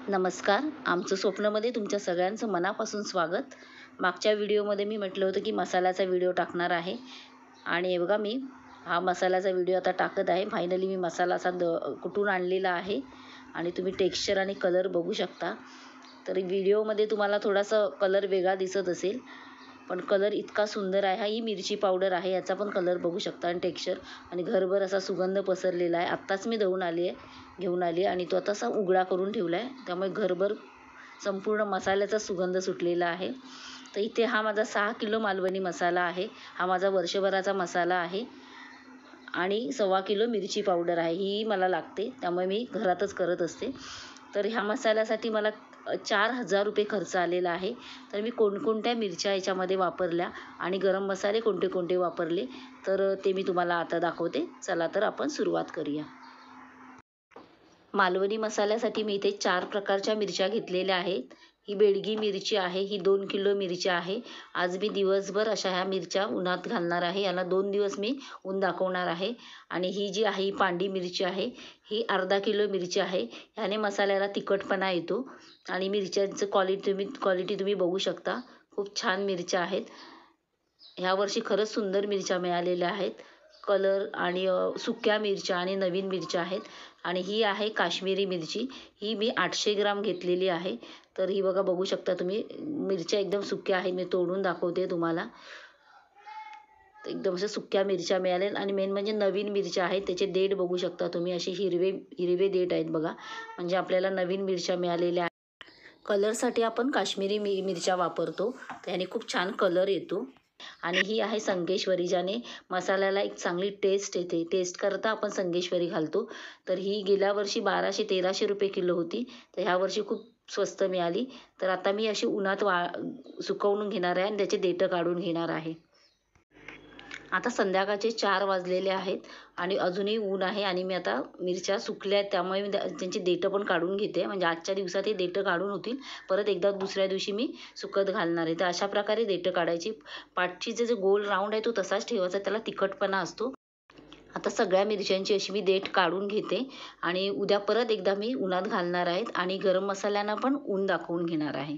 नमस्कार. आमचं स्वप्नमध्ये तुमच्या सगळ्यांचं मनापासून स्वागत. मागच्या व्हिडिओमध्ये मी म्हटलं होतं की मसाल्याचा व्हिडिओ टाकणार आहे आणि हे बघा मी हा मसाल्याचा व्हिडिओ आता टाकत आहे. फायनली मी मसाला असा कुटून आणलेला आहे आणि तुम्ही टेक्स्चर आणि कलर बघू शकता. तर व्हिडिओमध्ये तुम्हाला थोडासा कलर वेगळा दिसत असेल, पण कलर इतका सुंदर आहे. ही मिरची पावडर आहे, याचा पण कलर बघू शकता आणि टेक्स्चर आणि घरभर असा सुगंध पसरलेला आहे. आत्ताच मी घेऊन आली आणि तो आता असा उघडा करून ठेवला आहे, त्यामुळे घरभर संपूर्ण मसाल्याचा सुगंध सुटलेला आहे. तर इथे हा माझा 6 किलो मालवणी मसाला आहे. हा माझा वर्षभराचा मसाला आहे आणि 1.25 किलो मिरची पावडर आहे. ही मला लागते, त्यामुळे मी घरातच करत असते. तर ह्या मसाल्यासाठी मला 4,000 रुपये खर्च आलेला आहे. तर मी कोणकोणत्या मिरच्या याच्यामध्ये वापरल्या आणि गरम मसाले कोणते कोणते वापरले, तर ते मी तुम्हाला आता दाखवते. चला तर आपण सुरुवात करूया. मालवणी मसाल्यासाठी मी इथे 4 प्रकारच्या मिरच्या घेतलेल्या आहेत. ही बेडगी मिरची आहे, ही 2 किलो मिरची आहे. आज मी दिवसभर अशा ह्या मिरच्या उन्हात घालणार आहे. याला 2 दिवस मी ऊन दाखवणार आहे. आणि ही जी आहे ही पांडी मिरची आहे, ही अर्धा किलो मिरची आहे. ह्याने मसाल्याला तिखटपणा येतो आणि मिरच्यांचं क्वालिटी तुम्ही बघू शकता. खूप छान मिरच्या आहेत. ह्यावर्षी खरंच सुंदर मिरच्या मिळालेल्या आहेत. कलर आणि सुक्या मिरच्या आणि नवीन मिरच्या आहेत. आणि ही आहे काश्मीरी मिरची. ही मी 800 ग्राम घेतलेली आहे. तर ही बघा, बघू शकता तुम्ही, मिरच्या एकदम सुक्या आहेत. मी तोडून दाखवते तुम्हाला. एकदम अशा सुक्या मिरच्या मिळाल्या आणि मेन म्हणजे नवीन मिरच्या आहेत. त्याचे देठ बघू शकता तुम्ही, असे हिरवे हिरवे देठ आहेत बघा, म्हणजे आपल्याला नवीन मिरच्या मिळालेल्या आहेत. कलरसाठी आपण काश्मीरी मिरच्या वापरतो, त्याने खूप छान कलर येतो. आणि ही आहे संगेश्वरी, ज्याने मसाल्याला एक चांगली टेस्ट येते. टेस्ट करता आपण संगेश्वरी घालतो. तर ही गेल्या वर्षी 1200-1300 रुपये किलो होती, तर ह्या वर्षी खूप स्वस्त मिळाली. तर आता मी अशी उन्हात सुकवून घेणार आहे आणि त्याचे देठं काढून घेणार आहे. आता संध्याकाळचे 4 वाजलेले आहेत आणि अजूनही ऊन आहे आणि मी आता मिरच्या सुकल्या आहेत, त्यामुळे मी त्यांची देठं पण काढून घेते. म्हणजे आजच्या दिवसात हे देठं काढून होतील, परत एकदा दुसऱ्या दिवशी मी सुकत घालणार आहे. तर अशा प्रकारे देठं काढायची. पाठीचे जे गोल राऊंड आहे तो तसाच ठेवायचा, त्याला तिखटपणा असतो. आता सगळ्या मिरच्यांची अशी मी देठ काढून घेते आणि उद्या परत एकदा मी उन्हात घालणार आहेत आणि गरम मसाल्यांना पण ऊन दाखवून घेणार आहे.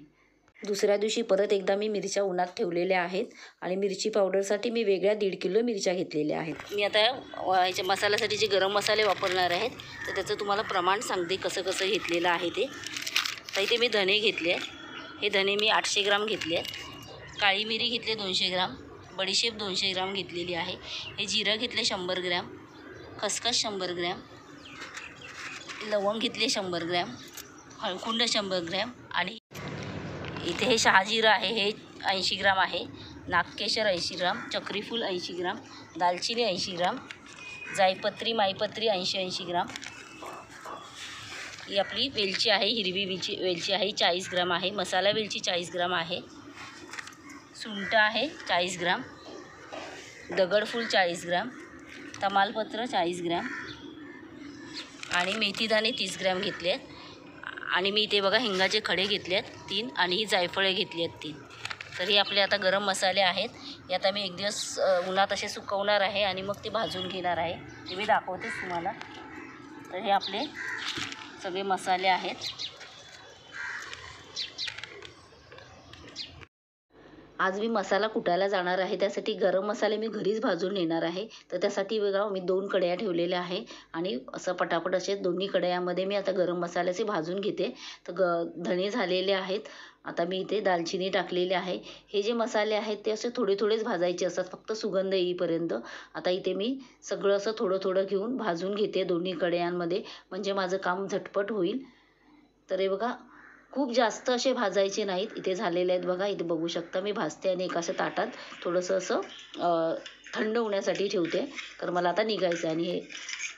दुसऱ्या दिवशी परत एकदा मी मिरच्या उन्हात ठेवलेल्या आहेत आणि मिरची पावडरसाठी मी वेगळ्या 1.5 किलो मिरच्या घेतलेल्या आहेत. मी आता ह्याच्या मसाल्यासाठी जे गरम मसाले वापरणार आहेत, तर त्याचं तुम्हाला प्रमाण सांगते कसं कसं घेतलेलं आहे ते. तर इथे मी धणे घेतले आहे. हे धणे मी 800 ग्राम घेतले आहेत. काळी मिरी घेतले 200 ग्राम. बडीशेप 200 ग्राम घेतलेली आहे. हे जिरं घेतले 100 ग्रॅम. खसखस 100 ग्रॅम. लवंग घेतले 100 ग्रॅम. हळकुंड 100 ग्रॅम. आणि इथे हे शहाजिरं आहे, हे 80 ग्राम आहे. नागकेशर 80 ग्राम. चक्रीफूल 80 ग्राम. दालचिनी 80 ग्राम. जायपत्री माईपत्री 80 ग्राम. ही आपली वेलची आहे, हिरवी वेलची आहे, 40 ग्राम आहे. मसाला वेलची 40 ग्राम आहे. सुंठ आहे 40 ग्राम. दगडफूल 40 ग्राम. तमालपत्र 40 ग्राम. आणि मेथीदाणे 30 ग्राम घेतले आहेत. आणि मी इथे बघा हिंगाचे खडे घेतले आहेत 3 आणि ही जायफळे घेतली आहेत 3. तर हे आपले आता गरम मसाले आहेत. हे आता मी एक दिवस उन्हात असे सुकवणार आहे आणि मग ते भाजून घेणार आहे. ते मी दाखवतेच तुम्हाला. तर हे आपले सगळे मसाले आहेत. आज मी मसाला कुटायला जाणार आहे, त्यासाठी गरम मसाले मी घरीच भाजून नेणार आहे. तर त्यासाठी बघा मी 2 कढया ठेवलेल्या आहे आणि असं पटापट असे दोन्ही कढयामध्ये मी आता गरम मसाल्याचे भाजून घेते. तर धणे झालेले आहेत. आता मी इथे दालचिनी टाकलेली आहे. हे जे मसाले आहेत ते असे थोडे थोडेच भाजायचे असतात, फक्त सुगंध येईपर्यंत. आता इथे मी सगळं असं थोडं थोडं घेऊन भाजून घेते दोन्ही कढयांमध्ये, म्हणजे माझं काम झटपट होईल. तर हे बघा, खूप जास्त असे भाजायचे नाहीत. इथे झालेले आहेत बघा, इथे बघू शकता. मी भाजते आणि एका ताटात थोडंसं असं थंड होण्यासाठी ठेवते. तर मला आता निघायचं आहे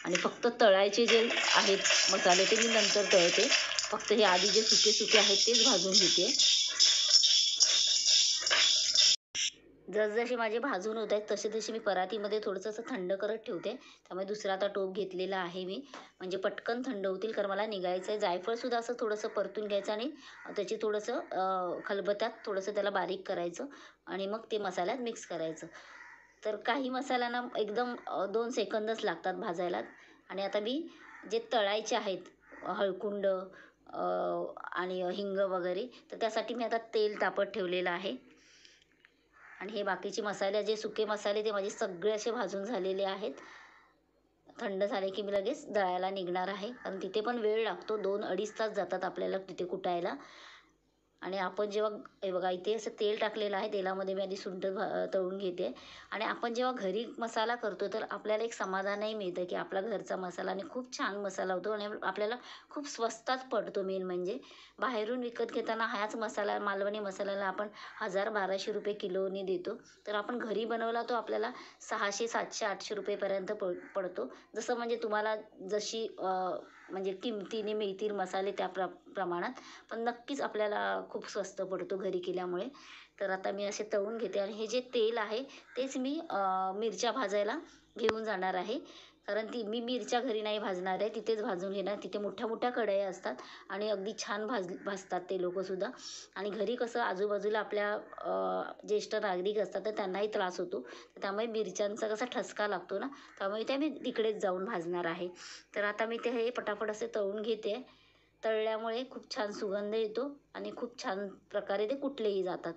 आणि फक्त तळायचे जे आहेत मसाले ते मी नंतर तळते. फक्त हे आधी जे सुके सुके आहेत तेच भाजून घेते. जसजसे माझे भाजून होत आहेत तसे तसे मी परातीमध्ये थोडंसं असं थंड करत ठेवते. त्यामुळे दुसरा आता टोप घेतलेला आहे मी, म्हणजे पटकन थंड होतील, कारण मला निघायचं आहे. जायफळसुद्धा असं थोडंसं परतून घ्यायचं आणि त्याची थोडंसं खलबत्त्यात थोडंसं त्याला बारीक करायचं आणि मग ते मसाल्यात मिक्स करायचं. तर काही मसाल्यांना एकदम 2 सेकंदच लागतात भाजायला. आणि आता मी जे तळायचे आहेत, हळकुंड, आणि हिंग वगैरे. तर त्यासाठी मी आता तेल तापत ठेवलेलं आहे. आणि हे बाकीचे मसाले, जे सुके मसाले, ते माझे सगळे असे भाजून झालेले आहेत. थंड झाले की मी लगेच दळायला निघणार आहे, कारण तिथे पण वेळ लागतो. 2-2.5 तास जातात आपल्याला तिथे कुटायला. आणि आपण जेव्हा, हे बघा इथे असं तेल टाकलेलं आहे, तेलामध्ये मी आधी सुंठ तळून घेते. आणि आपण जेव्हा घरी मसाला करतो तर आपल्याला एक समाधानही मिळतं की आपला घरचा मसाला, आणि खूप छान मसाला होतो आणि आपल्याला खूप स्वस्तात पडतो. मेन म्हणजे बाहेरून विकत घेताना हाच मसाला, मालवणी मसाल्याला आपण 1000-1200 रुपये किलोनी देतो. तर आपण घरी बनवला तो आपल्याला 600, 700, 800 रुपयेपर्यंत पडतो. जसं म्हणजे तुम्हाला जशी म्हणजे किमतीने मिळतील मसाले त्या प्रमाणात, पण नक्कीच आपल्याला खूप स्वस्त पडतो घरी केल्यामुळे. तर आता मी असे तळून घेते. आणि हे जे तेल आहे तेच मी मिरच्या भाजायला घेऊन जाणार आहे, कारण मी मिरच्या घरी नाही भाजणार आहे, तिथेच भाजून घेणार. तिथे मोठ्या मोठ्या कढया असतात आणि अगदी छान भाजतात ते लोकंसुद्धा. आणि घरी कसं आजूबाजूला आपल्या ज्येष्ठ नागरिक असतात, तर त्यांनाही त्रास होतो. त्यामुळे मिरच्यांचा कसा ठसका लागतो ना, त्यामुळे ते मी तिकडेच जाऊन भाजणार आहे. तर आता मी ते हे पटापट असे तळून घेते. तळल्यामुळे खूप छान सुगंध येतो आणि खूप छान प्रकारे ते कुटलेही जातात.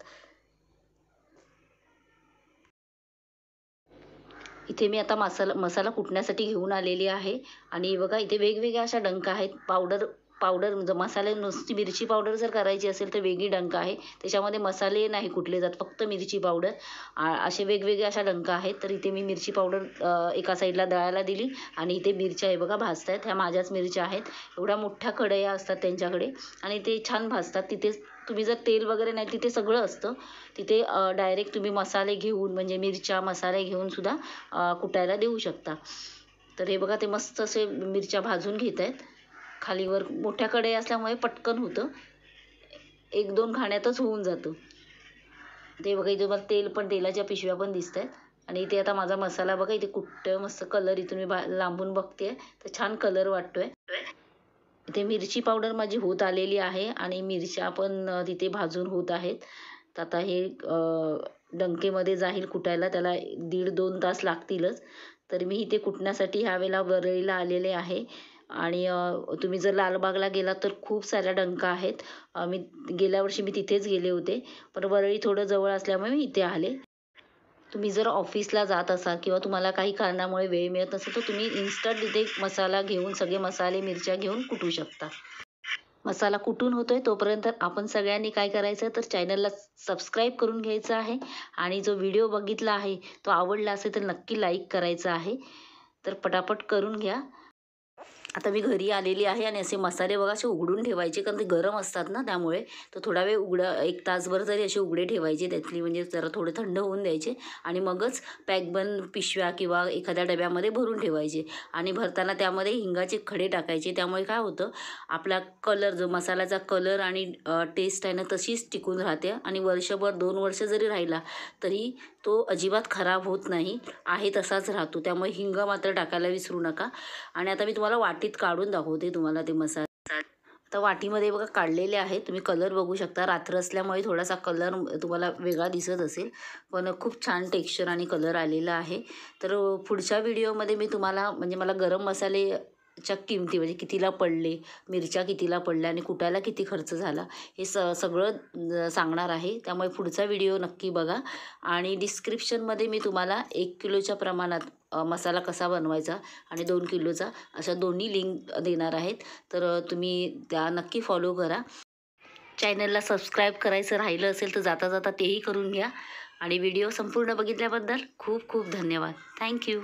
इथे मी आता मसाला कुटण्यासाठी घेऊन आलेली आहे. आणि बघा इथे वेगवेगळ्या अशा डंका आहेत. पावडर पावडर मसाले, नुसती मिरची पावडर जर करायची असेल तर वेगळी डंका आहे. त्याच्यामध्ये मसाले नाही कुटले जात, फक्त मिरची पावडर. असे वेगवेगळ्या अशा डंका आहेत. तर इथे मी मिरची पावडर एका साईडला दळायला दिली. आणि इथे मिरच्या हे बघा भाजतायत. ह्या माझ्याच मिरच्या आहेत. एवढ्या मोठ्या कढया असतात त्यांच्याकडे आणि ते छान भाजतात. तिथे तुम्ही जर तेल वगैरे नाही, तिथे सगळं असतं. तिथे डायरेक्ट तुम्ही मसाले घेऊन, म्हणजे मिरच्या मसाले घेऊन सुद्धा कुटायला देऊ शकता. तर हे बघा ते मस्त असे मिरच्या भाजून घेत आहेत. खालीवर मोठ्या कढई असल्यामुळे पटकन होतं, 1-2 घाण्यातच होऊन जातं. ते बघा इथे मला तेलाच्या पिशव्या पण दिसत आहेत. आणि इथे आता माझा मसाला बघा इथे कुठं मस्त कलर, इथून मी लांबून बघते तर छान कलर वाटतोय. इथे मिरची पावडर माझी होत आलेली आहे आणि मिरच्या पण तिथे भाजून होत आहेत. तर आता हे डंकेमध्ये जाईल कुटायला, त्याला 1.5-2 तास लागतीलच. तर मी इथे कुटण्यासाठी ह्यावेळेला वरळीला आलेले आहे. आणि तुम्ही जर लालबागला गेलात तर खूप साऱ्या डंका आहेत. गेल्या वर्षी मी तिथेच गेले होते, पण वरळी थोडं जवळ असल्यामुळे मी इथे आले. तुम्ही जर ऑफिसला जात असाल किंवा तुम्हाला काही कारणामुळे वेळ मिळत नसेल, तर तुम्ही इन्स्टंट तिथे मसाला घेऊन, सगळे मसाले मिरच्या घेऊन कुटू शकता. मसाला कुटून होतोय तोपर्यंत आपण सगळ्यांनी काय करायचं, तर चॅनलला सबस्क्राईब करून घ्यायचं आहे. आणि जो व्हिडिओ बघितला आहे तो आवडला असेल तर नक्की लाईक करायचं आहे. तर पटापट करून घ्या. आता मी घरी आलेली आहे आणि असे मसाले बघा असे उघडून ठेवायचे, कारण ते गरम असतात ना, त्यामुळे तर थोडा वेळ 1 तासभर तरी असे उघडे ठेवायचे. त्यातली म्हणजे जरा थोडे थंड होऊन द्यायचे आणि मगच पॅकबंद पिशव्या किंवा एखाद्या डब्यामध्ये भरून ठेवायचे. आणि भरताना त्यामध्ये हिंगाचे खडे टाकायचे. त्यामुळे काय होतं, आपला कलर, जो मसाल्याचा कलर आणि टेस्ट आहे ना, तशीच टिकून राहते. आणि वर्षभर 2 वर्ष जरी राहिला तरी तो अजिबात खराब होत नाही, आहे तसाच राहतो. त्यामुळे हिंग मात्र टाकायला विसरू नका. आणि आता मी तुम्हाला वाटीत काढून दाखवते तुम्हाला ते मसाले. तर वाटीमध्ये बघा काढलेले आहेत. तुम्ही कलर बघू शकता. रात्र असल्यामुळे थोडासा कलर तुम्हाला वेगळा दिसत असेल, पण खूप छान टेक्स्चर आणि कलर आलेला आहे. तर पुढच्या व्हिडिओमध्ये मी तुम्हाला, म्हणजे मला गरम मसालेच्या किमती, म्हणजे कितीला पडले, मिरच्या कितीला पडल्या आणि कुटायला किती खर्च झाला, हे सगळं सांगणार आहे. त्यामुळे पुढचा व्हिडिओ नक्की बघा. आणि डिस्क्रिप्शनमध्ये मी तुम्हाला 1 किलोच्या प्रमाणात मसाला कसा बनवायचा आणि 2 किलोचा, अशा दोन्ही लिंक देणार आहेत. तर तुम्ही त्या नक्की फॉलो करा. चॅनलला सबस्क्राईब करायचं राहिलं असेल तर जाता जाता तेही करून घ्या. आणि व्हिडिओ संपूर्ण बघितल्याबद्दल खूप खूप धन्यवाद. थँक्यू.